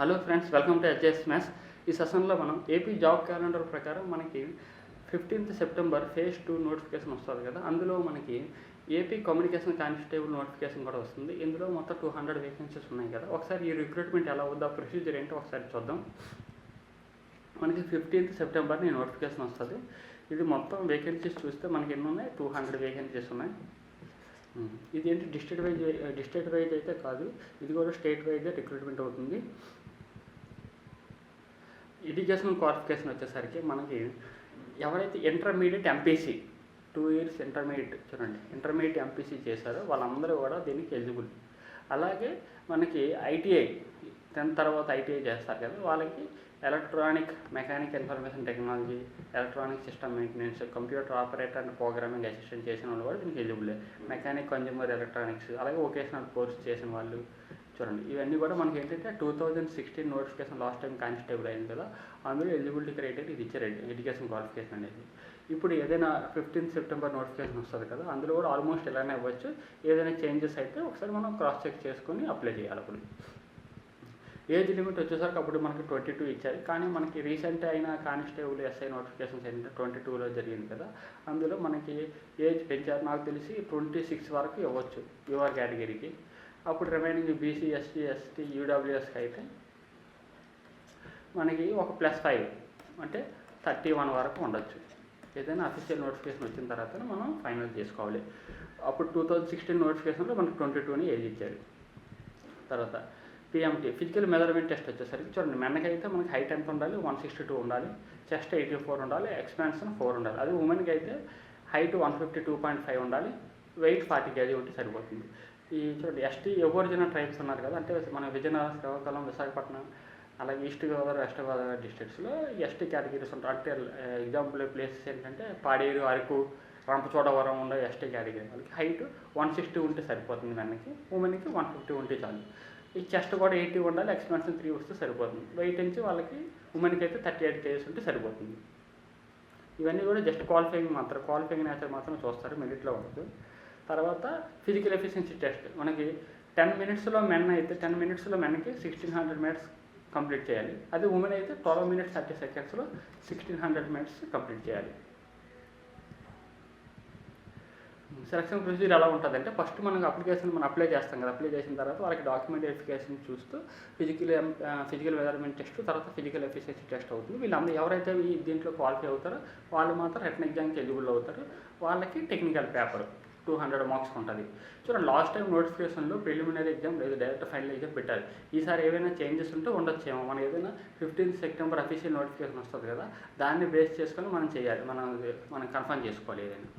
Hello friends, welcome to HS maths. ఈ సెషన్లో మనం ఏపీ జాబ్ క్యాలెండర్ ప్రకారం మనకి 15th సెప్టెంబర్ ఫేజ్ 2 నోటిఫికేషన్ వస్తుంది కదా. అందులో మనకి ఏపీ కమ్యూనికేషన్ కానిస్టేబుల్ నోటిఫికేషన్ కూడా వస్తుంది. ఇందులో మొత్తం 200 వేకెన్సీస్ ఉన్నాయి కదా. ఒకసారి ఈ రిక్రూట్మెంట్ ఎలా అవుద్దా, ప్రొసీజర్ ఏంటో ఒకసారి చూద్దాం. మనకి 15th సెప్టెంబర్ ఈ నోటిఫికేషన్ వస్తుంది. ఇది మొత్తం వేకెన్సీస్ చూస్తే మనకి ఎన్ని ఉన్నాయి, 200 వేకెన్సీస్ ఉన్నాయి. ఇది ఏంటి డిస్ట్రిక్ట్ వైజ్ అయితే కాదు, ఇది కూడా స్టేట్ వైజ్ రిక్రూట్మెంట్ అవుతుంది. ఎడ్యుకేషనల్ క్వాలిఫికేషన్ వచ్చేసరికి మనకి ఎవరైతే ఇంటర్మీడియట్ ఎంపీసీ 2 years ఇంటర్మీడియట్ చూడండి, ఇంటర్మీడియట్ ఎంపీసీ చేశారో వాళ్ళందరూ కూడా దీనికి ఎలిజిబుల్. అలాగే మనకి ఐటీఐ 10th తర్వాత ఐటీఐ చేస్తారు కదా, వాళ్ళకి electronic mechanic information technology, electronic system maintenance, computer operator and programming assistant చేసిన వాళ్ళు కూడా దీనికి ఎలిజిబుల్. మెకానిక్ కన్జ్యూమర్ ఎలక్ట్రానిక్స్, అలాగే వొకేషనల్ కోర్స్ చేసిన వాళ్ళు చూడండి. ఇవన్నీ కూడా మనకి ఏంటంటే 2016 నోటిఫికేషన్ లాస్ట్ టైం కానిస్టేబుల్ అయింది కదా, అందులో ఎలిజిబిలిటీ క్రైటీరియా ఇది ఇచ్చారు, ఎడ్యుకేషన్ క్వాలిఫికేషన్ అనేది. ఇప్పుడు ఏదైనా 15th సెప్టెంబర్ నోటిఫికేషన్ వస్తుంది కదా, అందులో కూడా ఆల్మోస్ట్ ఇలానే అవ్వచ్చు. ఏదైనా చేంజెస్ అయితే ఒకసారి మనం క్రాస్ చెక్ చేసుకొని అప్లై చేయాలి. అప్పుడు ఏజ్ లిమిట్ వచ్చేసరికి అప్పుడు మనకి 22 ఇచ్చారు, కానీ మనకి రీసెంట్ అయిన కానిస్టేబుల్ ఎస్ఐ నోటిఫికేషన్స్ ఏంటంటే 22లో జరిగింది కదా, అందులో మనకి ఏజ్ పెంచారు. నాకు తెలిసి 26 వరకు ఇవ్వచ్చు యువర్ కేటగిరీకి. అప్పుడు రిమైనింగ్ బీసీ, ఎస్సీ, ఎస్టీ, యూడబ్ల్యూఎస్కి అయితే మనకి ఒక +5 అంటే 31 వరకు ఉండొచ్చు. ఏదైనా అఫీషియల్ నోటిఫికేషన్ వచ్చిన తర్వాత మనం ఫైనల్ చేసుకోవాలి. అప్పుడు 2016 నోటిఫికేషన్లో మనకి 22 ఏజ్ ఇచ్చారు. తర్వాత పిఎంటీ ఫిజికల్ మెజర్మెంట్ టెస్ట్ వచ్చేసరికి చూడండి, మెన్కి మనకి హైట్ ఎంత ఉండాలి, 162 ఉండాలి, చెస్ట్ 84 ఉండాలి, ఎక్స్పాన్షన్ 4 ఉండాలి. అది ఉమెన్కి అయితే హైట్ 152.5 ఉండాలి, వెయిట్ 40 kg ఉంటే సరిపోతుంది. ఈ చూడండి, ఎస్టీ అబోరిజినల్ ట్రైబ్స్ ఉన్నారు కదా, అంటే మన విజయనగరం, శ్రీకాకుళం, విశాఖపట్నం, అలాగే ఈస్ట్ గోదావరి, వెస్ట్ గోదావరి డిస్ట్రిక్ట్స్లో ఎస్టీ కేటగిరీస్ ఉంటారు. అంటే ఎగ్జాంపుల్ ప్లేసెస్ ఏంటంటే పాడేరు, అరకు, రంపచోడవరం ఉండే ఎస్టీ కేటగిరీ వాళ్ళకి హైట్ 160 ఉంటే సరిపోతుంది. మెన్కి, ఉమెన్కి 150 ఉంటే చాలు. ఈ చెస్ట్ కూడా 80 ఉండాలి, ఎక్స్పాన్షన్ 3 వస్తే సరిపోతుంది. వెయిట్ నుంచి వాళ్ళకి ఉమెన్కి అయితే 38 kg ఉంటే సరిపోతుంది. ఇవన్నీ కూడా జస్ట్ క్వాలిఫైయింగ్ మాత్రం, క్వాలిఫైయింగ్ నేచర్ మాత్రం చూస్తారు, మెరిట్లో ఉండదు. తర్వాత ఫిజికల్ ఎఫిషియన్సీ టెస్ట్ మనకి 10 minutesలో మెన్ అయితే 10 minutesలో మెన్కి 1600 minutes కంప్లీట్ చేయాలి. అదే ఉమెన్ అయితే 12 minutes 30 secondsలో 1600 minutes కంప్లీట్ చేయాలి. సెలక్షన్ ప్రొసీజర్ ఎలా ఉంటుందంటే, ఫస్ట్ మనం అప్లై చేస్తాం కదా, అప్లై చేసిన తర్వాత వాళ్ళకి డాక్యుమెంట్ వెరిఫికేషన్ చూస్తూ ఫిజికల్ మెజర్మెంట్ టెస్ట్, తర్వాత ఫిజికల్ ఎఫిషియన్సీ టెస్ట్ అవుతుంది. వీళ్ళందరూ ఎవరైతే దీంట్లో క్వాలిఫై అవుతారో వాళ్ళు మాత్రం రిటన్ ఎగ్జామ్కి ఎలిజిబుల్ అవుతారు. వాళ్ళకి టెక్నికల్ పేపర్ 200 మార్క్స్ ఉంటుంది. చూడండి, లాస్ట్ టైం నోటిఫికేషన్లో ప్రిలిమినరీ ఎగ్జామ్ లేదు, డైరెక్ట్ ఫైనల్ ఎగ్జామ్ పెట్టారు. ఈసారి ఏవైనా చేంజెస్ ఉంటే ఉండొచ్చేమో. మనం ఏదైనా 15th సెప్టెంబర్ అఫీషియల్ నోటిఫికేషన్ వస్తుంది కదా, దాన్ని బేస్ చేసుకొని మనం చేయాలి, మనం కన్ఫర్మ్ చేసుకోవాలి ఏదైనా.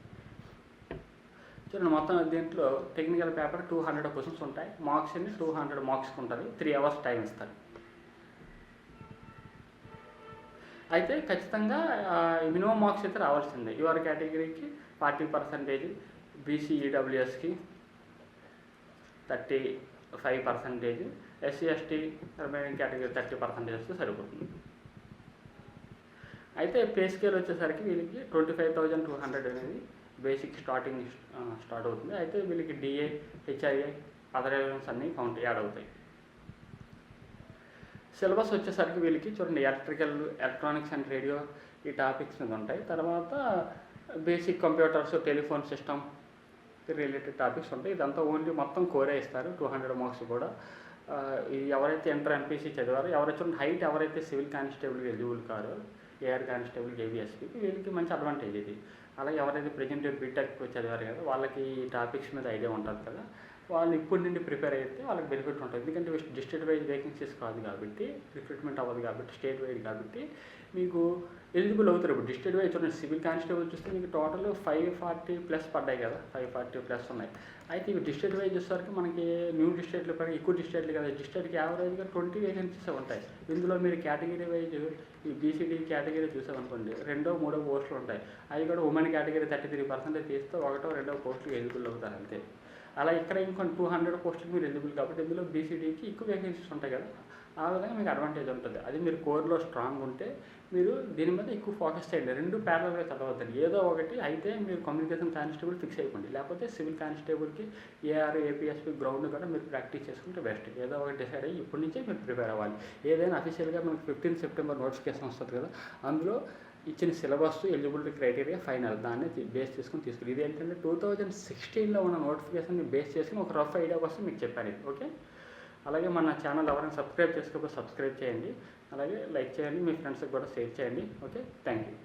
చూడండి, మొత్తం దీంట్లో టెక్నికల్ పేపర్ 200 క్వశ్చన్స్ ఉంటాయి. మార్క్స్ అన్ని 200 మార్క్స్కి ఉంటుంది. 3 hours టైం ఇస్తారు. అయితే ఖచ్చితంగా మినిమం మార్క్స్ అయితే రావాల్సిందే. యువర్ కేటగిరీకి 40%, బీసీ ఈడబ్ల్యూఎస్కి 35%, ఎస్సీ ఎస్టీ రిమైనింగ్ కేటగిరీ 30% వస్తే సరిపోతుంది. అయితే పే స్కేల్ వచ్చేసరికి వీళ్ళకి 25,200 అనేది బేసిక్ స్టార్ట్ అవుతుంది. అయితే వీళ్ళకి డిఏ, హెచ్ఐఏ, అదర్ ఎలిమెంట్స్ అన్నీ యాడ్ అవుతాయి. సిలబస్ వచ్చేసరికి వీళ్ళకి చూడండి, ఎలక్ట్రానిక్స్ అండ్ రేడియో ఈ టాపిక్స్ మీద ఉంటాయి. తర్వాత basic computers, telephone system related topics ఉంటాయి. ఇదంతా ఓన్లీ మొత్తం కోరే ఇస్తారు. 200 మార్క్స్ కూడా ఎవరైతే ఇంటర్ ఎంపీసీ చదివారో, ఎవరైతే హైట్ ఎవరైతే సివిల్ కానిస్టేబుల్కి ఎలిజిబుల్ కారో, ఏఆర్ కానిస్టేబుల్, ఏబిఎస్పీకి వీళ్ళకి మంచి అడ్వాంటేజ్ ఇది. అలాగే ఎవరైతే ప్రెజెంట్ బీటెక్ చదివారు కదా, వాళ్ళకి ఈ టాపిక్స్ మీద ఐడియా ఉంటుంది కదా, వాళ్ళు ఇప్పటి నుండి ప్రిపేర్ అయితే వాళ్ళకి బెనిఫిట్ ఉంటుంది. ఎందుకంటే డిస్ట్రిక్ట్ వైజ్ వేకెన్సీస్ కాదు కాబట్టి, రిక్రూట్మెంట్ అవ్వదు కాబట్టి, స్టేట్ వైడ్ కాబట్టి మీకు ఎలిజిబుల్ అవుతారు. ఇప్పుడు డిస్ట్రిక్ట్ వైజ్ చూడండి, సివిల్ కానిస్టేబుల్ చూస్తే మీకు టోటల్ 540+ పడ్డాయి కదా, 540+ ఉన్నాయి. అయితే ఇవి డిస్ట్రిక్ట్ వైజ్ వచ్చేసరికి మనకి న్యూ డిస్ట్రిక్ట్లు పైన ఎక్కువ డిస్ట్రిక్ట్లు కదా, డిస్ట్రిక్ట్కి యావరేజ్గా 20 వేకెన్సీస్ ఉంటాయి. ఇందులో మీరు కేటగిరీ వైజ్ ఈ బీసీడీ కేటగిరీ చూసామనుకోండి, 2వ 3వ పోస్టులు ఉంటాయి. అవి కూడా ఉమెన్ కేటగిరీ 33% తీస్తే 1వ 2వ పోస్టులు ఎలిజిబుల్ అవుతారు అంతే. అలా ఇక్కడ ఇంకొన్ని 200 పోస్టులు మీరు ఎలిజిబుల్ కాబట్టి ఇందులో బీసీడీకి ఎక్కువ వేకెన్సీస్ ఉంటాయి కదా, ఆ విధంగా మీకు అడ్వాంటేజ్ ఉంటుంది. అది మీరు కోర్లో స్ట్రాంగ్ ఉంటే మీరు దీని మీద ఎక్కువ ఫోకస్ చేయండి. 2 ప్యారలల్గా చదవద్దండి. ఏదో ఒకటి అయితే మీరు కమ్యూనికేషన్ కానిస్టేబుల్ ఫిక్స్ అయిపోండి, లేకపోతే సివిల్ కానిస్టేబుల్కి ఏఆర్ ఏపీఎస్పీ గ్రౌండ్ కూడా మీరు ప్రాక్టీస్ చేసుకుంటే బెస్ట్. ఏదో ఒకటి డిసైడ్ అయ్యి ఇప్పటి నుంచే మీరు ప్రిపేర్ అవ్వాలి. ఏదైనా అఫీషియల్గా మనకు 15 సెప్టెంబర్ నోటిఫికేషన్ వస్తుంది కదా, అందులో ఇచ్చిన సిలబస్, ఎలిజిబిలిటీ క్రైటీరియా ఫైనల్ దాన్ని బేస్ చేసుకుని తీసుకుని, ఇది ఏంటంటే 2016లో ఉన్న నోటిఫికేషన్ని బేస్ చేసుకుని ఒక రఫ్ ఐడియా కోసం మీకు చెప్పాను ఇది. ఓకే, అలాగే మన ఛానల్ ఎవరైనా సబ్స్క్రైబ్ చేసుకోకపోతే సబ్స్క్రైబ్ చేయండి, అలాగే లైక్ చేయండి, మీ ఫ్రెండ్స్కి కూడా షేర్ చేయండి. Okay, thank you.